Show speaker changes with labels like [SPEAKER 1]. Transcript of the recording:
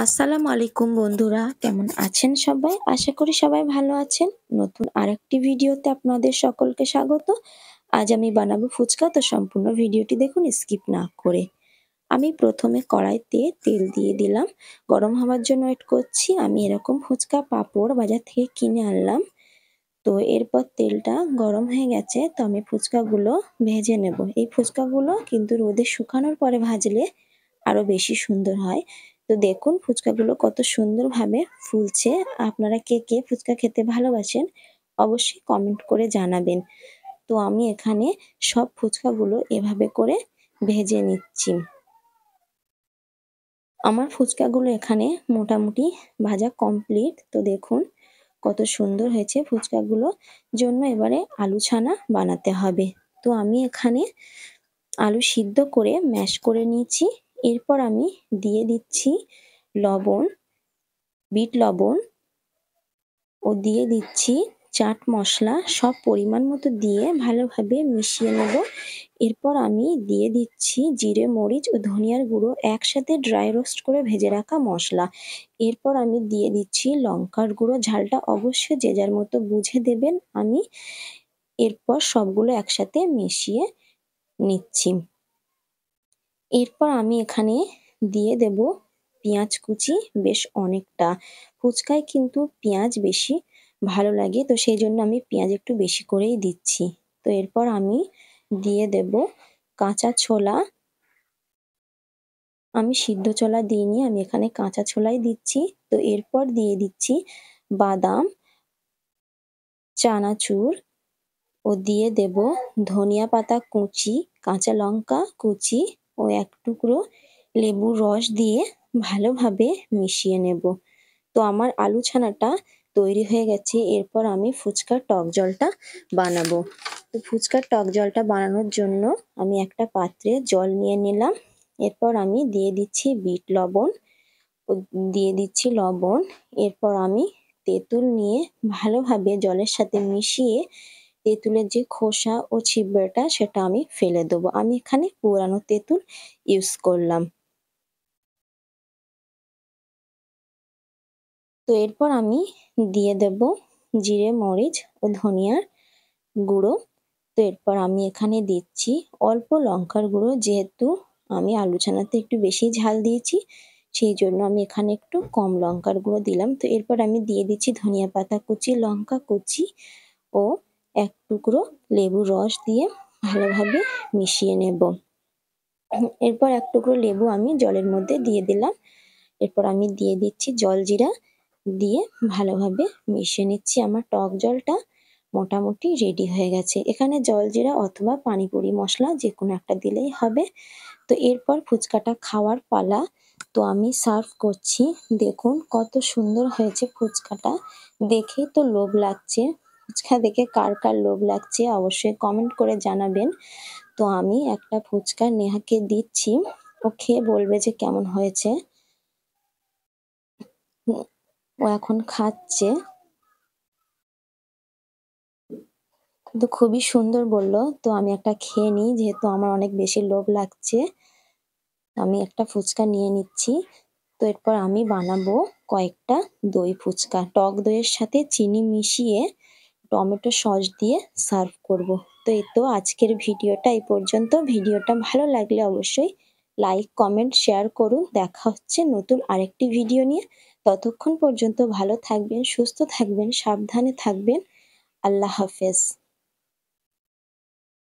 [SPEAKER 1] আসসালামু আলাইকুম বন্ধুরা, কেমন আছেন সবাই? আশা করি সবাই ভালো আছেন। নতুন আরেকটি ভিডিওতে আপনাদের সকলকে স্বাগত। আজ আমি বানাবো ফুচকা, তো সম্পূর্ণ ভিডিওটি দেখুন স্কিপ না করে। আমি প্রথমে কড়াইতে তেল দিয়ে দিলাম, গরম হওয়ার জন্য ওয়েট করছি। আমি এরকম ফুচকা পাঁপড় বাজার থেকে কিনে আনলাম। তো এরপর তেলটা গরম হয়ে গেছে, তো আমি ফুচকাগুলো ভেজে নেব। এই ফুচকাগুলো কিন্তু রোদে শুকানোর পরে ভাজলে আরো বেশি সুন্দর হয়। তো দেখুন ফুচকাগুলো কত সুন্দরভাবে ফুলছে। আপনারা কে কে ফুচকা খেতে ভালোবাসেন অবশ্যই কমেন্ট করে জানাবেন। তো আমি এখানে সব ফুচকাগুলো এভাবে করে ভেজে নিচ্ছি। আমার ফুচকাগুলো এখানে মোটামুটি ভাজা কমপ্লিট। তো দেখুন কত সুন্দর হয়েছে ফুচকাগুলো। জন্য এবারে আলু ছানা বানাতে হবে। তো আমি এখানে আলু সিদ্ধ করে ম্যাশ করে নিয়েছি। এরপর আমি দিয়ে দিচ্ছি লবণ, বিট লবণ ও দিয়ে দিচ্ছি চাট মশলা, সব পরিমাণ মতো দিয়ে ভালোভাবে মিশিয়ে নেব। এরপর আমি দিয়ে দিচ্ছি জিরে, মরিচ ও ধনিয়ার গুঁড়ো একসাথে ড্রাই রোস্ট করে ভেজে রাখা মশলা। এরপর আমি দিয়ে দিচ্ছি লঙ্কার গুঁড়ো, ঝালটা অবশ্যই যে যার মতো বুঝে দেবেন। আমি এরপর সবগুলো একসাথে মিশিয়ে নিচ্ছি। এরপর আমি এখানে দিয়ে দেব পেঁয়াজ কুচি, বেশ অনেকটা। ফুচকায় কিন্তু পেঁয়াজ বেশি ভালো লাগে, তো সেই জন্য আমি পেঁয়াজ একটু বেশি করেই দিচ্ছি। তো এরপর আমি দিয়ে দেব কাঁচা ছোলা। আমি সিদ্ধ ছোলা দিইনি, আমি এখানে কাঁচা ছোলাই দিচ্ছি। তো এরপর দিয়ে দিচ্ছি বাদাম, চানাচুর ও দিয়ে দেব ধনিয়া পাতা কুচি, কাঁচা লঙ্কা কুচি ও এক টুকরো লেবুর রস দিয়ে ভালোভাবে মিশিয়ে নেব। তো আমার আলু ছানাটা তৈরি হয়ে গেছে। এরপর আমি ফুচকার টক জলটা বানাবো। তো ফুচকার টক জলটা বানানোর জন্য আমি একটা পাত্রে জল নিয়ে নিলাম। এরপর আমি দিয়ে দিচ্ছি বিট লবণ ও দিয়ে দিচ্ছি লবণ। এরপর আমি তেঁতুল নিয়ে ভালোভাবে জলের সাথে মিশিয়ে তেঁতুলের যে খোসা ও ছিবড়াটা সেটা আমি ফেলে দেবো। আমি এখানে পুরানো তেঁতুল ইউজ করলাম। তো এরপর আমি দিয়ে দেব জিরে, মরিচ ও ধনিয়ার গুঁড়ো। তো এরপর আমি এখানে দিচ্ছি অল্প লঙ্কার গুঁড়ো, যেহেতু আমি আলু ছানাতে একটু বেশি ঝাল দিয়েছি সেই জন্য আমি এখানে একটু কম লঙ্কার গুঁড়ো দিলাম। তো এরপর আমি দিয়ে দিচ্ছি ধনিয়া পাতা কুচি, লঙ্কা কুচি ও এক টুকরো লেবুর রস দিয়ে ভালোভাবে মিশিয়ে নেব। এরপর এক টুকরো লেবু আমি জলের মধ্যে দিয়ে দিলাম। এরপর আমি দিয়ে দিচ্ছি জলজিরা দিয়ে ভালোভাবে মিশিয়ে নিচ্ছি। আমার টক জলটা মোটামুটি রেডি হয়ে গেছে। এখানে জলজিরা অথবা পানিপুরি মশলা যে কোনো একটা দিলেই হবে। তো এরপর ফুচকাটা খাওয়ার পালা। তো আমি সার্ভ করছি। দেখুন কত সুন্দর হয়েছে ফুচকাটা, দেখেই তো লোভ লাগছে। ফুচকা দেখে কার কার লোভ লাগছে অবশ্যই কমেন্ট করে জানাবেন। তো আমি একটা ফুচকা নেহাকে দিচ্ছি, ও খেয়ে বলবে যে কেমন হয়েছে। ও এখন খাচ্ছে। কিন্তু খুবই সুন্দর বললো। তো আমি একটা খেয়ে নিই, যেহেতু আমার অনেক বেশি লোভ লাগছে। আমি একটা ফুচকা নিয়ে নিচ্ছি। তো এরপর আমি বানাবো কয়েকটা দই ফুচকা, টক দইয়ের সাথে চিনি মিশিয়ে টমেটো সস দিয়ে সার্ভ করব। তো এই তো আজকের ভিডিওটা এই পর্যন্ত। ভিডিওটা ভালো লাগলে অবশ্যই লাইক, কমেন্ট, শেয়ার করুন। দেখা হচ্ছে নতুন আরেকটি ভিডিও নিয়ে। ততক্ষণ পর্যন্ত ভালো থাকবেন, সুস্থ থাকবেন, সাবধানে থাকবেন। আল্লাহ হাফেজ।